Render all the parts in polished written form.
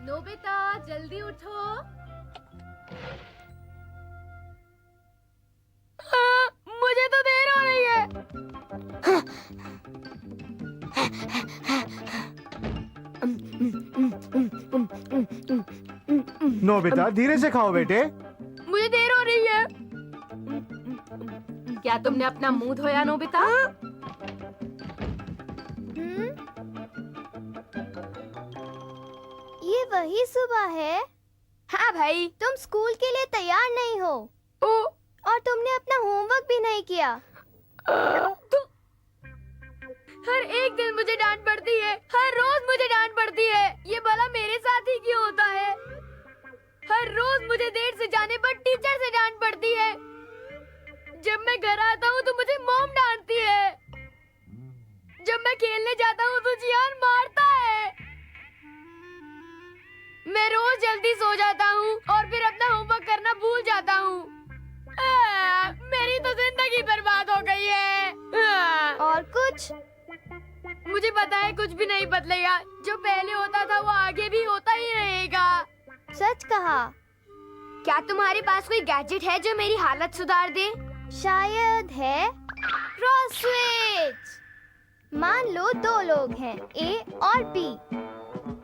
Nobita जल्दी उठो। मुझे तो देर हो रही है। नोबिता धीरे से खाओ बेटे। मुझे देर हो रही है। क्या तुमने अपना मुंह धोया नोबिता? ये वही सुबह है? हाँ भाई। तुम स्कूल के लिए तैयार नहीं हो और तुमने अपना होमवर्क भी नहीं किया। हर एक दिन मुझे डांट पड़ती है, हर रोज मुझे डांट पड़ती है। ये भला मेरे साथ ही क्यों होता है? हर रोज मुझे देर से जाने पर टीचर से डांट पड़ती है। जब मैं घर आता हूँ तो मुझे मॉम डांटती है। जब मैं खेलने जाता हूँ तो जियान मारता है। मैं रोज जल्दी सो जाता हूँ और फिर अपना होमवर्क करना भूल जाता हूँ। मेरी तो जिंदगी बर्बाद हो गई है। और कुछ? मुझे पता है कुछ भी नहीं बदलेगा। जो पहले होता था वो आगे भी होता ही रहेगा। सच कहा। क्या तुम्हारे पास कोई गैजेट है जो मेरी हालत सुधार दे? शायद है। Cross switch. मान लो दो लोग हैं, ए और बी।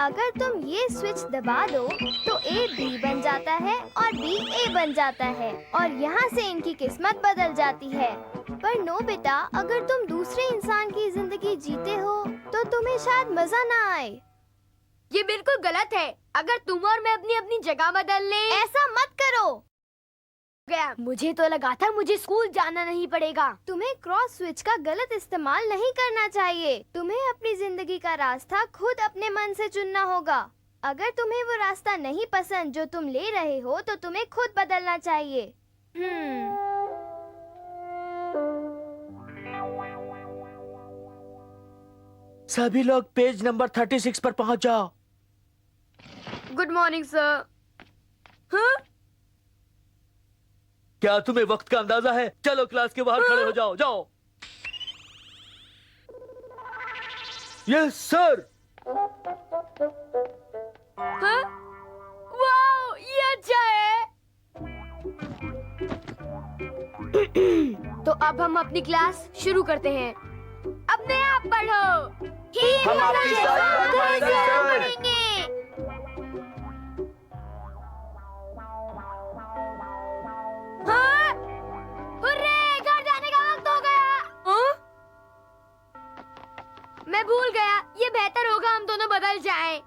अगर तुम ये स्विच दबा दो तो ए बी बन जाता है और बी ए बन जाता है और यहाँ से इनकी किस्मत बदल जाती है। पर नोबिता, अगर तुम दूसरे इंसान की जिंदगी जीते हो तो तुम्हें शायद मजा ना आए। ये बिल्कुल गलत है। अगर तुम और मैं अपनी अपनी जगह बदल लें। ऐसा मत करो। गया, मुझे तो लगा था मुझे स्कूल जाना नहीं पड़ेगा। तुम्हें क्रॉस स्विच का गलत इस्तेमाल नहीं करना चाहिए। तुम्हें अपनी जिंदगी का रास्ता खुद अपने मन से चुनना होगा। अगर तुम्हें वो रास्ता नहीं पसंद जो तुम ले रहे हो तो तुम्हें खुद बदलना चाहिए। सभी लोग पेज नंबर 36 पर पहुंच जाओ। Good morning sir. हाँ? क्या तुम्हें वक्त का अंदाजा है? चलो क्लास के बाहर खड़े हो जाओ। जाओ। Yes sir. हाँ? वाओ, ये अच्छा है। तो अब हम अपनी क्लास शुरू करते हैं। अपने आप पढ़ो। हम आपकी सारी बात पढ़ेंगे। हाँ? हुर्रे, घर जाने का वक्त हो गया। हाँ? मैं भूल गया। ये बेहतर होगा हम दोनों बदल जाएं।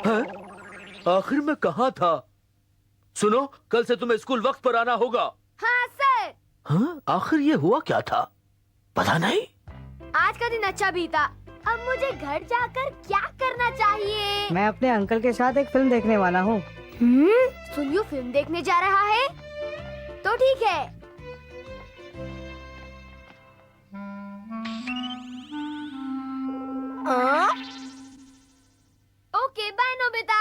हाँ? आखिर में कहाँ था? सुनो, कल से तुम्हें स्कूल वक्त पर आना होगा। हाँ सर। हाँ? आखिर ये हुआ क्या था? पता नहीं। आज का दिन अच्छा बीता। अब मुझे घर जाकर क्या करना चाहिए? मैं अपने अंकल के साथ एक फिल्म देखने वाला हूँ। सुनियो फिल्म देखने जा रहा है? तो ठीक है। Okay bye Nobita.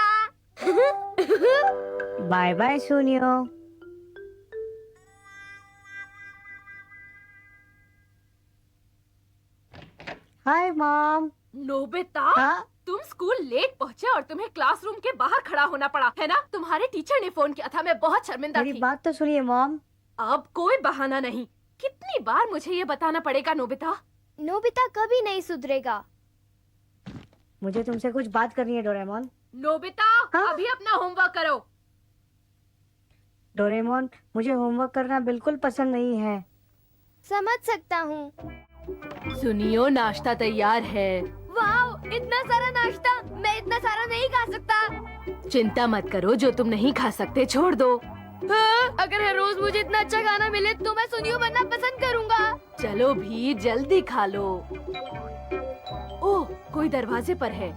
Bye bye Suneo. Hi mom. Nobita, हाँ? तुम स्कूल लेट पहुँचे और तुम्हें क्लासरूम के बाहर खड़ा होना पड़ा है ना? तुम्हारे टीचर ने फोन किया था, मैं बहुत शर्मिंदा मेरी थी। बात तो सुनिए मॉम। अब कोई बहाना नहीं। कितनी बार मुझे ये बताना पड़ेगा नोबिता? नोबिता कभी नहीं सुधरेगा। मुझे तुमसे कुछ बात करनी है डोरेमोन। नोबिता, हाँ? अभी अपना होमवर्क करो। डोरेमोन, मुझे होमवर्क करना बिल्कुल पसंद नहीं है। समझ सकता हूँ। सुनियो, नाश्ता तैयार है। वाओ, इतना सारा नाश्ता। मैं इतना सारा नहीं खा सकता। चिंता मत करो, जो तुम नहीं खा सकते छोड़ दो। हाँ, अगर हर रोज मुझे इतना अच्छा खाना मिले तो मैं सुनियो बनना पसंद करूँगा। चलो भी, जल्दी खा लो। ओह, कोई दरवाजे पर है।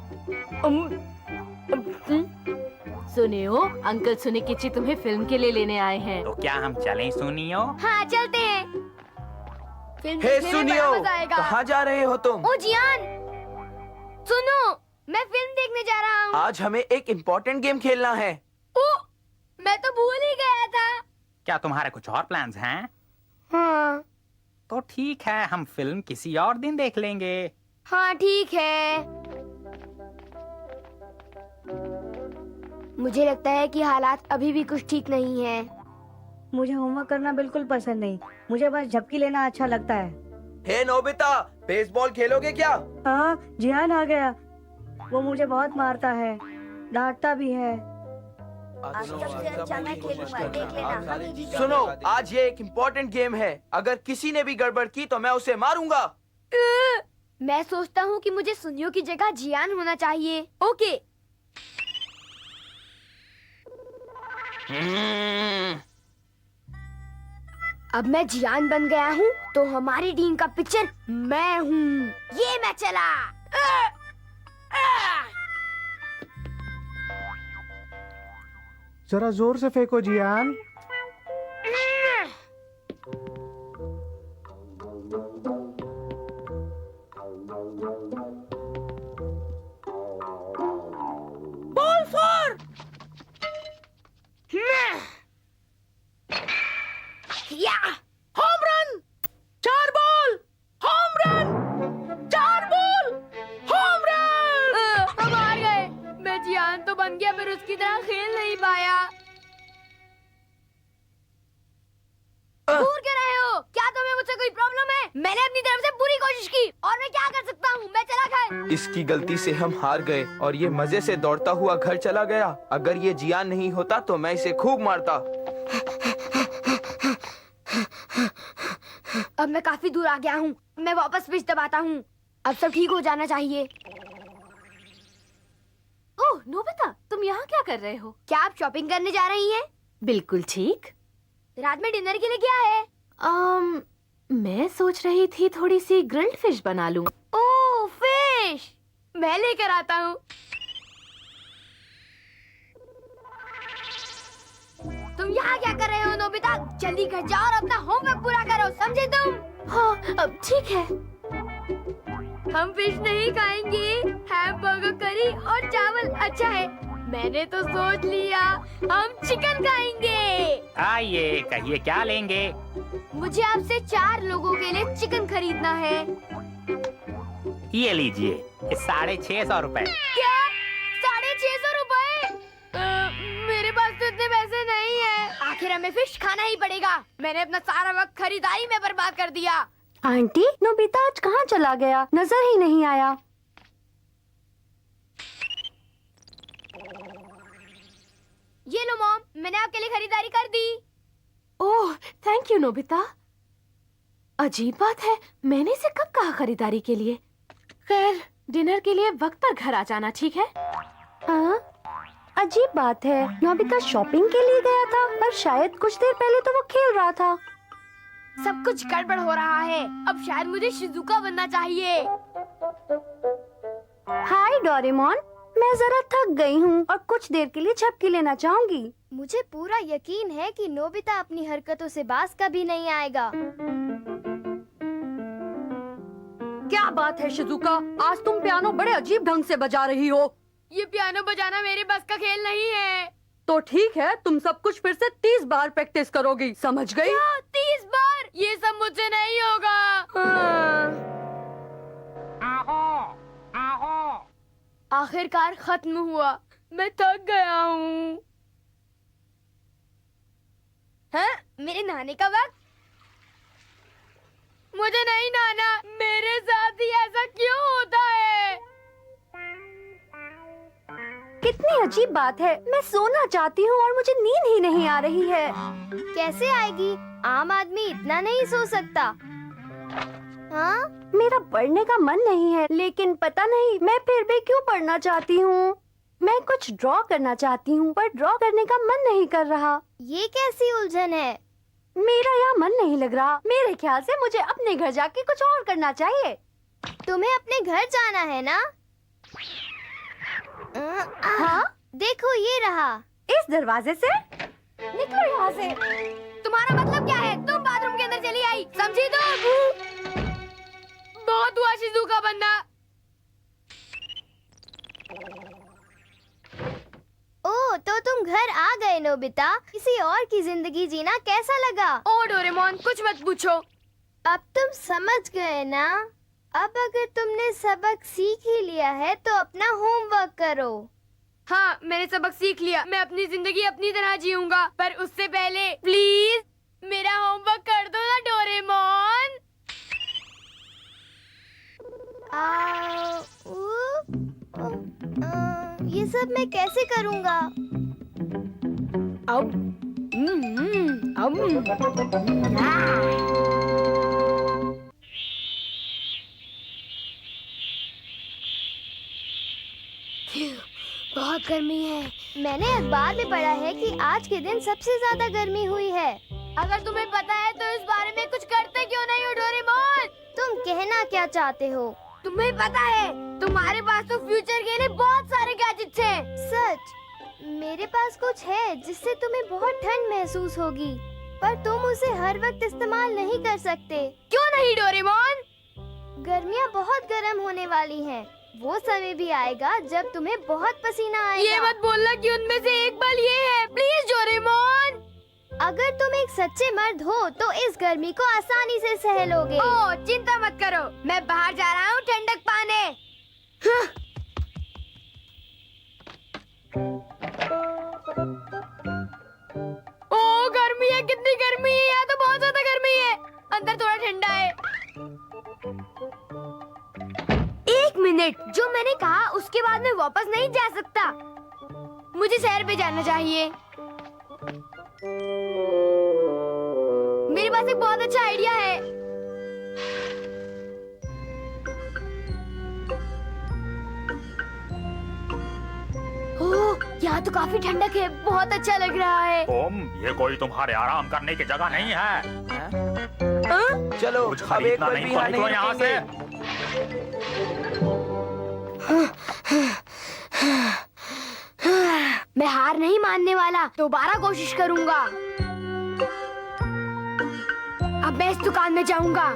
सुनियो, अंकल सुनिकिची तुम्हें फिल्म के लिए लेने आए हैं। तो क्या हम चलें सुनियो? हाँ चलते हैं। फिल्म हे देखने में सुनियो, बड़ा मजा आएगा। कहाँ जा रहे हो तुम? ओ जियान, सुनो, मैं फिल्म देखने जा रहा हूँ। आज हमें एक इम्पोर्टेंट गेम खेलना है। ओ, मैं तो भूल ही गया था। क्या तुम्हारे कुछ और प्लान्स हैं? हाँ तो ठीक है, हम फिल्म किसी और दिन देख लेंगे। हाँ ठीक है। मुझे लगता है कि हालात अभी भी कुछ ठीक नहीं है। मुझे होमवर्क करना बिल्कुल पसंद नहीं। मुझे बस झपकी लेना अच्छा लगता है। हे नोबिता, बेसबॉल खेलोगे क्या? हाँ, जियान आ गया। वो मुझे बहुत मारता है, डांटता भी है। आज सबसे अच्छा मैं खेलूंगा, देख लेना। सुनो, आज ये एक इम्पोर्टेंट गेम है। अगर किसी ने भी गड़बड़ की तो मैं उसे मारूंगा। मैं सोचता हूँ कि मुझे सुनियो की जगह जियान होना चाहिए। ओके। अब मैं जियान बन गया हूँ तो हमारी टीम का पिक्चर मैं हूँ। ये मैं चला। जरा जोर से फेंको जियान। Ball four. या home run, 4 ball, home run, 4 ball, home run. हम हार गए। मैं जियान तो बन गया पर उसकी तरह खेल नहीं पाया। घूर के रहे हो? क्या तुम्हें मुझसे कोई प्रॉब्लम है? मैंने अपनी तरफ से पूरी कोशिश की और मैं क्या कर सकता हूँ? मैं चला घर। इसकी गलती से हम हार गए और ये मजे से दौड़ता हुआ घर चला गया। अगर ये जियान नहीं होता तो मैं इसे खूब मारता। अब मैं काफी दूर आ गया हूँ। मैं वापस स्विच दबाता हूँ। अब सब ठीक हो जाना चाहिए। ओह नोबिता, तुम यहाँ क्या कर रहे हो? क्या आप शॉपिंग करने जा रही हैं? बिल्कुल ठीक। रात में डिनर के लिए क्या है? मैं सोच रही थी थोड़ी सी ग्रिल्ड फिश बना लूं। ओह फिश, मैं लेकर आता हूँ। तुम यहाँ क्या कर रहे हो नोबिता? जल्दी घर जाओ और अपना होमवर्क पूरा करो, समझे तुम? हाँ अब ठीक है। हम फिश नहीं खाएंगे। हैमबर्गर, करी और चावल अच्छा है। मैंने तो सोच लिया हम चिकन खाएंगे। आइए, कहिए क्या लेंगे? मुझे आपसे 4 लोगों के लिए चिकन खरीदना है। ये लीजिए, 650 रुपए। क्या? 650 रुपए? मेरे पास तो इतने पैसे नहीं है। आखिर हमें फिश खाना ही पड़ेगा। मैंने अपना सारा वक्त खरीदारी में बर्बाद कर दिया। आंटी, नोबिता आज कहाँ चला गया? नजर ही नहीं आया। ये लो मॉम, मैंने आपके लिए खरीदारी कर दी। Oh thank you Nobita. अजीब बात है, मैंने इसे कब कहा खरीदारी के लिए। खैर, डिनर के लिए वक्त पर घर आ जाना, ठीक है? हाँ, अजीब बात है। नोबिता शॉपिंग के लिए गया था, पर शायद कुछ देर पहले तो वो खेल रहा था। सब कुछ गड़बड़ हो रहा है। अब शायद मुझे शिजुका बनना चाहिए। हाय डोरेमोन, मैं जरा थक गई हूँ और कुछ देर के लिए झपकी लेना चाहूंगी। मुझे पूरा यकीन है कि नोबिता अपनी हरकतों से बाज कभी नहीं आएगा। क्या बात है शिजुका, आज तुम पियानो बड़े अजीब ढंग से बजा रही हो। ये पियानो बजाना मेरे बस का खेल नहीं है। तो ठीक है, तुम सब कुछ फिर से 30 बार प्रैक्टिस करोगी, समझ गई? क्या 30 बार? ये सब मुझसे नहीं होगा। आखिरकार खत्म हुआ। मैं थक गया हूँ। हाँ, मेरे नहाने का वक्त। मुझे नहीं नहाना। मेरे साथ ही ऐसा क्यों होता है? कितनी अजीब बात है। मैं सोना चाहती हूँ और मुझे नींद ही नहीं आ रही है। कैसे आएगी? आम आदमी इतना नहीं सो सकता। हाँ? मेरा पढ़ने का मन नहीं है, लेकिन पता नहीं मैं फिर भी क्यों पढ़ना चाहती हूँ। मैं कुछ ड्रॉ करना चाहती हूँ, पर ड्रॉ करने का मन नहीं कर रहा। ये कैसी उलझन है? मेरा यहाँ मन नहीं लग रहा। मेरे ख्याल से मुझे अपने घर जाके कुछ और करना चाहिए। तुम्हें अपने घर जाना है ना? हाँ? देखो ये रहा। इस दरवाजे से? निकलो यहाँ से। तुम्हारा मतलब क्या है? तुम बाथरूम के अंदर चली आई, समझी तुम? बहुत हुआ शिजुका बनना। ओह, तो तुम घर आ गए नोबिता, किसी और की जिंदगी जीना कैसा लगा? ओ डोरेमोन, कुछ मत पूछो। अब तुम समझ गए ना? अब अगर तुमने सबक सीख ही लिया है तो अपना होमवर्क करो। हाँ, मैंने सबक सीख लिया। मैं अपनी जिंदगी अपनी तरह जीऊंगा, पर उससे पहले प्लीज मेरा होमवर्क कर दो ना डोरेमोन। ये सब मैं कैसे करूँगा? बहुत गर्मी है। मैंने अखबार में पढ़ा है कि आज के दिन सबसे ज्यादा गर्मी हुई है। अगर तुम्हें पता है तो इस बारे में कुछ करते क्यों नहीं हो डोरेमोन? तुम कहना क्या चाहते हो? तुम्हें पता है, तुम्हारे पास तो फ्यूचर के लिए बहुत सारे गैजेट्स हैं। सच? मेरे पास कुछ है जिससे तुम्हें बहुत ठंड महसूस होगी, पर तुम उसे हर वक्त इस्तेमाल नहीं कर सकते। क्यों नहीं डोरेमोन? गर्मियाँ बहुत गर्म होने वाली हैं। वो समय भी आएगा जब तुम्हें बहुत पसीना आएगा। ये मत बोलना कि उनमें से एक बल ये है। Please Doraemon. अगर तुम एक सच्चे मर्द हो तो इस गर्मी को आसानी से सह लोगे। ओह, चिंता मत करो, मैं बाहर जा रहा हूँ ठंडक पाने। ओह, गर्मी है, कितनी गर्मी है। यहाँ तो बहुत ज्यादा गर्मी है। अंदर थोड़ा ठंडा है। एक मिनट, जो मैंने कहा उसके बाद मैं वापस नहीं जा सकता। मुझे सैर पे जाना चाहिए। मेरे पास एक बहुत अच्छा आइडिया है। ओह, यहाँ तो काफी ठंडक है। बहुत अच्छा लग रहा है। ये कोई तुम्हारे आराम करने की जगह नहीं है। चलो कुछ अब एक खरीदना पल नहीं भी तो यहाँ निकलो नहीं यहाँ से। रुकेंगे। मैं हार नहीं मानने वाला, दोबारा कोशिश करूंगा। अब मैं इस दुकान में जाऊंगा।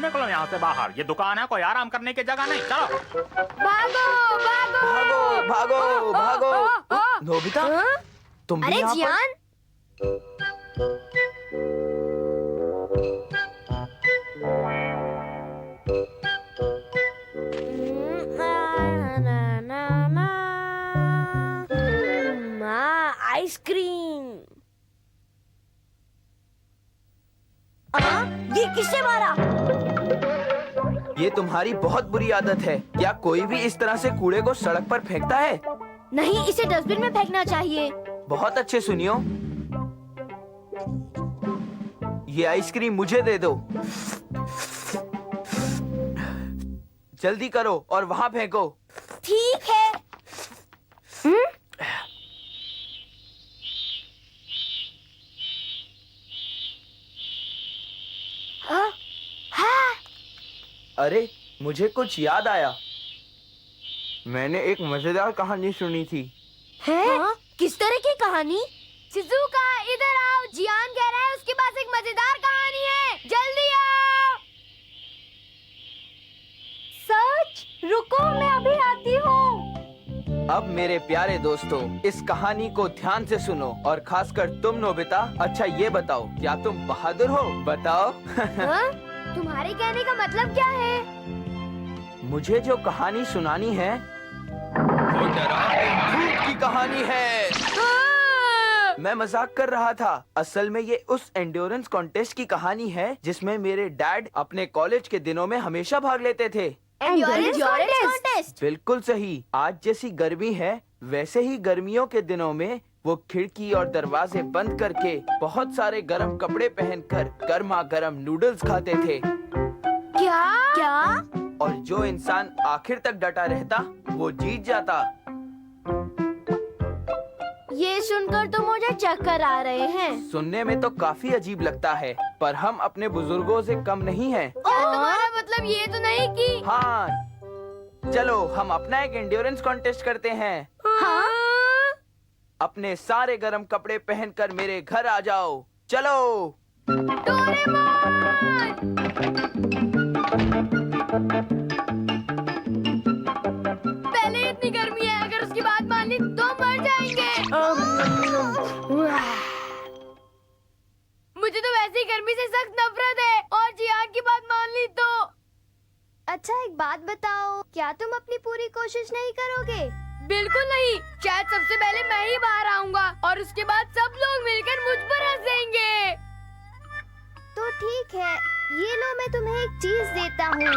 निकलो यहाँ से बाहर। ये दुकान है, कोई आराम करने की जगह नहीं। चलो भागो भागो भागो भागो भागो। ओ, नोबिता, तुम भी अरे यहाँ पर? जियान, आइसक्रीम। ये किसने मारा? ये तुम्हारी बहुत बुरी आदत है। क्या कोई भी इस तरह से कूड़े को सड़क पर फेंकता है? नहीं, इसे डस्टबिन में फेंकना चाहिए। बहुत अच्छे, सुनियो, ये आइसक्रीम मुझे दे दो। जल्दी करो और वहाँ फेंको। ठीक है। अरे, मुझे कुछ याद आया। मैंने एक मजेदार कहानी सुनी थी। है? किस तरह की कहानी? शिजुका, इधर आओ। जियान कह रहा है उसके पास एक मजेदार कहानी है। जल्दी आओ। सच? रुको, मैं अभी आती हूँ। अब मेरे प्यारे दोस्तों, इस कहानी को ध्यान से सुनो, और खासकर तुम नोबिता। अच्छा ये बताओ, क्या तुम बहादुर हो? बताओ। हाँ? तुम्हारे कहने का मतलब क्या है? मुझे जो कहानी सुनानी है वो डरावनी भूत की कहानी है। मैं मजाक कर रहा था। असल में ये उस एंड्योरेंस कॉन्टेस्ट की कहानी है जिसमें मेरे डैड अपने कॉलेज के दिनों में हमेशा भाग लेते थे। Endurance contest? बिल्कुल सही। आज जैसी गर्मी है, वैसे ही गर्मियों के दिनों में वो खिड़की और दरवाजे बंद करके बहुत सारे गर्म कपड़े पहनकर गर्मा गर्म नूडल्स खाते थे। क्या? क्या? और जो इंसान आखिर तक डटा रहता वो जीत जाता। ये सुनकर तो मुझे चक्कर आ रहे हैं। सुनने में तो काफी अजीब लगता है, पर हम अपने बुजुर्गों से कम नहीं हैं। तुम्हारा मतलब ये तो नहीं कि? हाँ, चलो हम अपना एक एंड्योरेंस कॉन्टेस्ट करते हैं। हाँ? अपने सारे गर्म कपड़े पहनकर मेरे घर आ जाओ। चलो। डोरेमोन! अच्छा एक बात बताओ, क्या तुम अपनी पूरी कोशिश नहीं करोगे? बिल्कुल नहीं। शायद सबसे पहले मैं ही बाहर आऊंगा और उसके बाद सब लोग मिलकर मुझ पर हंसेंगे। तो ठीक है, ये लो मैं तुम्हें एक चीज देता हूँ,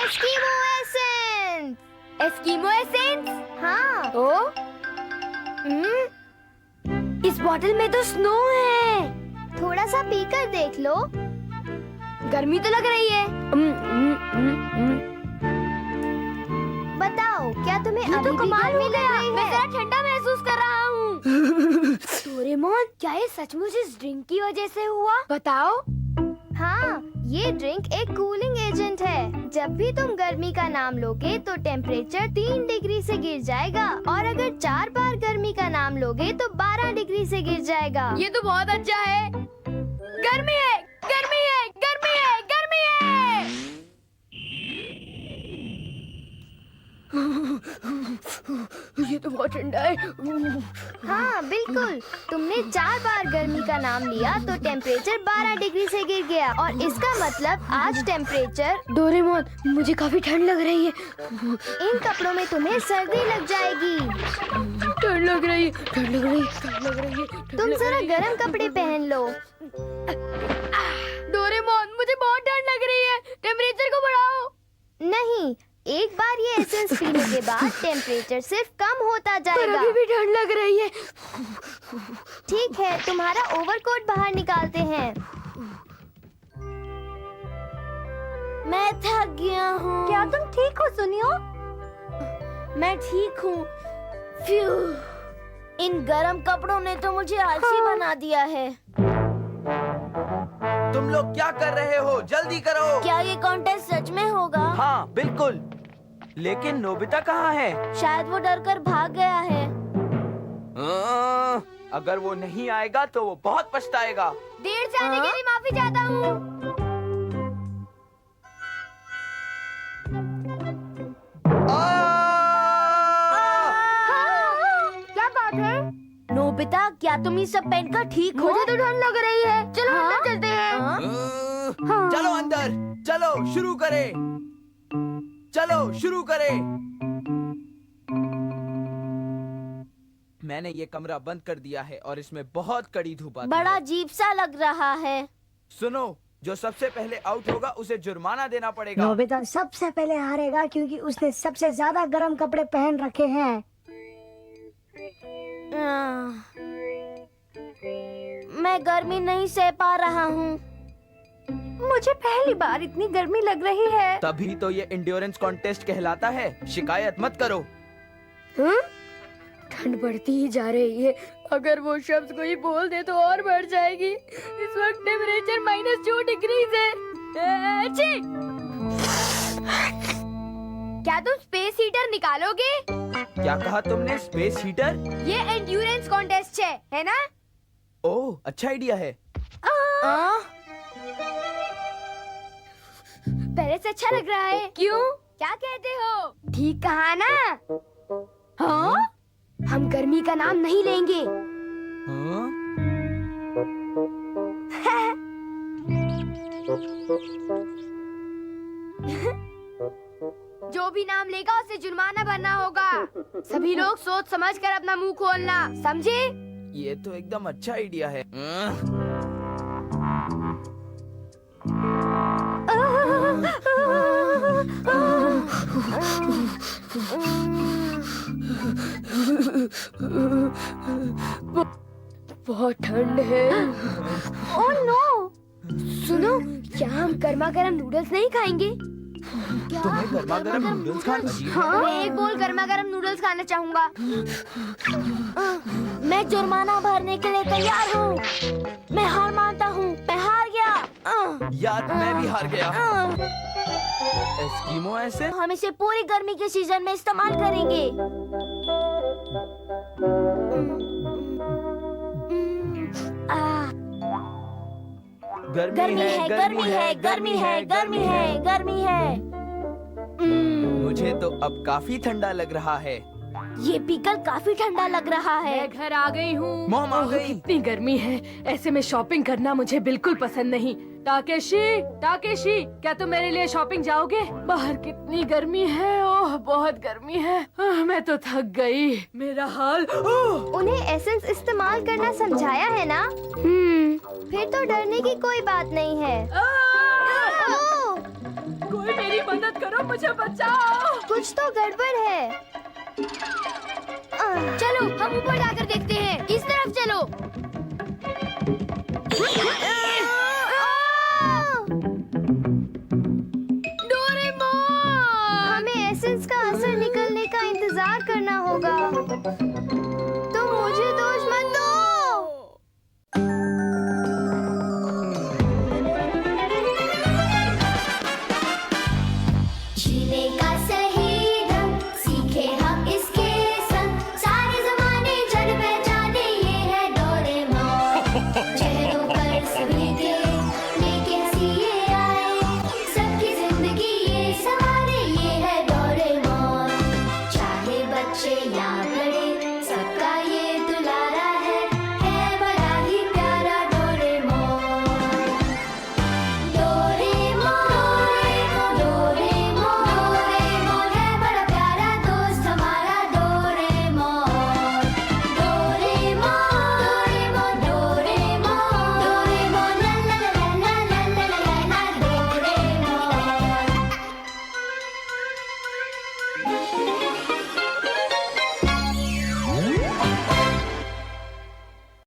एस्कीमो एसेंस। Eskimo essence? हाँ। ओ? इस बोतल में तो स्नो है। थोड़ा सा पीकर देख लो। गर्मी तो लग रही है। बताओ, क्या तुम्हें ये अभी तो भी कमाल गर्मी हो लग गया। रही मैं है? जरा ठंडा महसूस कर रहा हूँ। डोरेमोन, क्या ये सचमुच इस ड्रिंक की वजह से हुआ? बताओ। हाँ, ये ड्रिंक एक कूलिंग एजेंट है। जब भी तुम गर्मी का नाम लोगे तो टेम्परेचर 3 डिग्री से गिर जाएगा, और अगर 4 बार गर्मी का नाम लोगे तो 12 डिग्री से गिर जाएगा। ये तो बहुत अच्छा है। गर्मी है, गर्मी है, गर्मी है, गर्मी है। ये तो बहुत ठंडा है। हाँ बिल्कुल, तुमने 4 बार गर्मी का नाम लिया तो टेम्परेचर 12 डिग्री से गिर गया, और इसका मतलब आज टेम्परेचर। डोरेमोन, मुझे काफी ठंड लग रही है। इन कपड़ों में तुम्हें सर्दी लग जाएगी। ठंड लग रही है, ठंड लग रही है, ठंड लग रही है। तुम जरा गर्म कपड़े पहन लो। डोरेमोन, मुझे बहुत ठंड लग रही है। टेम्परेचर को बढ़ाओ। नहीं, एक बार ये एसेंस पीने के बाद टेम्परेचर सिर्फ कम होता पर जाएगा। अभी भी ठंड लग रही है। ठीक है, तुम्हारा ओवरकोट बाहर निकालते हैं। मैं थक गया हूँ। क्या तुम ठीक हो सुनियो? मैं ठीक हूँ। इन गरम कपड़ों ने तो मुझे आलसी बना दिया है। तुम लोग क्या कर रहे हो? जल्दी करो। क्या ये कॉन्टेस्ट सच में होगा? हाँ बिल्कुल। लेकिन नोबिता कहाँ है? शायद वो डर कर भाग गया है। अगर वो नहीं आएगा तो वो बहुत पछताएगा। देर से आने के लिए माफी चाहता हूँ। क्या बात है? नोबिता, क्या तुम ये सब पहनकर ठीक हो? मुझे तो ठंड लग रही है। चलो अंदर चलते हैं। चलो अंदर, चलो शुरू करें, चलो शुरू करें। मैंने ये कमरा बंद कर दिया है और इसमें बहुत कड़ी धूप आती बड़ा है। अजीब सा लग रहा है। सुनो, जो सबसे पहले आउट होगा उसे जुर्माना देना पड़ेगा। नोबिता सबसे पहले हारेगा क्योंकि उसने सबसे ज्यादा गर्म कपड़े पहन रखे हैं। मैं गर्मी नहीं सह पा रहा हूँ। मुझे पहली बार इतनी गर्मी लग रही है। तभी तो ये इंड्योरेंस कॉन्टेस्ट कहलाता है। शिकायत मत करो। ठंड बढ़ती ही जा रही है। अगर वो शब्द कोई बोल दे तो और बढ़ जाएगी। इस वक्त टेम्परेचर -2 डिग्री है। अच्छी। क्या तुम स्पेस हीटर निकालोगे? क्या कहा तुमने? Space heater? ये एंड्योरेंस कॉन्टेस्ट है ना? ओह, अच्छा आइडिया है। पहले से अच्छा लग रहा है। क्यों? क्या कहते हो? ठीक कहा ना? हाँ? हम गर्मी का नाम नहीं लेंगे। हाँ? जो भी नाम लेगा उसे जुर्माना भरना होगा। सभी लोग सोच समझ कर अपना मुंह खोलना, समझे? ये तो एकदम अच्छा आइडिया है। बहुत ठंड है। Oh no! सुनो, क्या हम गर्मा गर्म नूडल्स नहीं खाएंगे? तुम्हें गर्मा गर्म नूडल्स खाना अजीब है। हाँ? मैं एक बोल गर्मा गर्म नूडल्स खाना चाहूँगा। मैं जुर्माना भरने के लिए तैयार हूँ। मैं हार मानता हूँ। मैं हार गया। यार, मैं भी हार गया। एस्कीमो ऐसे? हम इसे पूरी गर्मी के सीजन में इस्तेमाल करेंगे। गर्मी है, गर्मी है, गर्मी है, गर्मी है, गर्मी है। मुझे तो अब काफी ठंडा लग रहा है। ये पीकल काफी ठंडा लग रहा है। मैं घर आ गई हूँ। मॉम आ गई। कितनी गर्मी है, ऐसे में शॉपिंग करना मुझे बिल्कुल पसंद नहीं। टाकेशी, टाकेशी, क्या तुम मेरे लिए शॉपिंग जाओगे? बाहर कितनी गर्मी है, ओह बहुत गर्मी है। मैं तो थक गई, मेरा हाल। उन्हें एसेंस इस्तेमाल करना समझाया है ना? फिर तो डरने की कोई बात नहीं है। ओह, कोई मेरी मदद करो, मुझे बचाओ। कुछ तो गड़बड़ है। चलो हम ऊपर जाकर देखते